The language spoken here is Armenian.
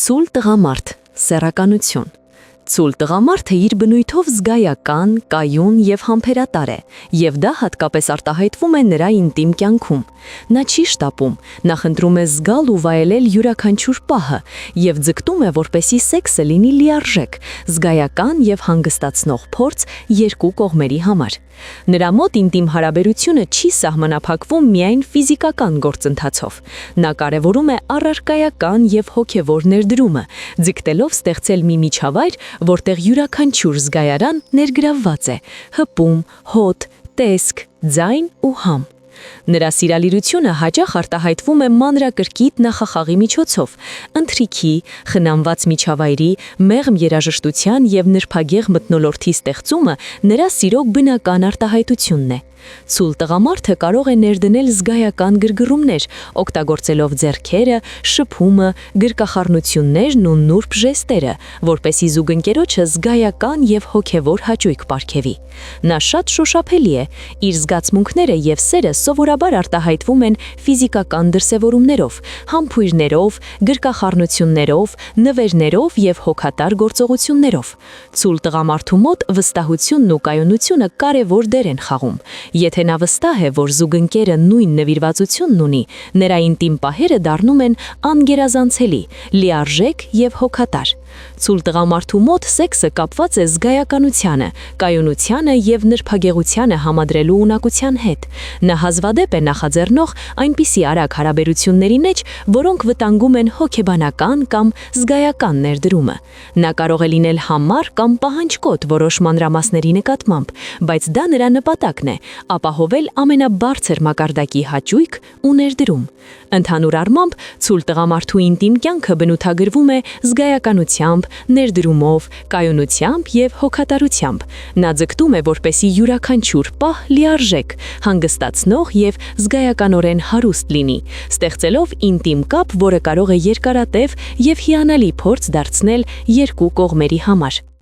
Ցուլ տղամարդ, սեռականություն։ Ցուլ տղամարդը իր բնույթով զգայական, կայուն եւ համբերատար է, եւ դա հատկապես արտահայտվում է նրա ինտիմ կյանքում։ Նա չի շտապում, նա խնդրում է զգալ ու վայելել յուրաքանչյուր պահը եւ ձգտում է, որպեսզի սեքսը լինի լիարժեք, զգայական եւ հանգստացնող փորձ երկու կողմերի համար։ Նրա մոտ ինտիմ հարաբերությունը չի սահմանափակվում միայն ֆիզիկական գործընթացով։ Նա կարևորում է առարկայական եւ հոգեվոր ներդրումը, ձգտելով ստեղծել մի միջավայր, որտեղ յուրաքանչյուր զգայարան ներգրավված է՝ հպում, հոտ, տեսք, ձայն ու համ։ Նրա սիրալիրությունը հաճախ արտահայտվում է մանրակրկիտ նախախաղի միջոցով, ընթրիքի, խնամված միջավայրի, մեղմ երաժշտության եւ նրբագեղ մթնոլորտի ստեղծումը նրա սիրո բնական արտահայտությունն է։ Ցուլ տղամարդը կարող է ներդնել զգայական գրգռումներ, օգտագործելով ձեռքերը, շփումը, գրկախառնություններն ու նուրբ ժեստերը, որպեսզի զուգընկերոջը զգայական եւ հոգեվոր հաճույք պարգևի։ Նա շատ շոշափելի է, իր զգացմունքները եւ սերը սովորաբար արտահայտվում են ֆիզիկական դրսևորումներով, համբույրներով, գրկախառնություններով, նվերներով եւ հոգատար գործողություններով։ Ցուլ տղամարդու մոտ վստահությունն ու կայունությունը կարևոր դեր են խաղում։ Եթե նա վստահ է, որ զուգընկերը նույն նվիրվածությունն ունի, նրա ինտիմ պահերը դառնում են անգերազանցելի, լիարժեք եւ հոգատար։ Ցուլ տղամարդու մոտ սեքսը կապված է զգայականությանը, կայունությանը եւ նրբագեղությանը համադրելու ունակության հետ։ Նա հազվադեպ է նախաձեռնող այնպիսի արագ հարաբերությունների մեջ, որոնք վտանգում են հոգեբանական կամ զգայական ներդրումը։ Նա կարող է լինել համառ կամ պահանջկոտ որոշ մանրամասների նկատմամբ, բայց դա նրա նպատակն է՝ ապահովել ամենաբարձր մակարդակի հաճույք ու ներդրում։ Ընդհանուր առմամբ, ցուլ տղամարդու ինտիմ կյանքը բնութագրվում է զգայականությամբ, ներդրումով, կայունությամբ եւ հոգատարությամբ։ Նա ձգտում է, որպեսզի յուրաքանչյուր պահ լիարժեք, հանգստացնող եւ զգայականորեն հարուստ լինի, ստեղծելով ինտիմ կապ, որը կարող է երկարատև եւ հիանալի փորձ դարձնել երկու կողմերի համար։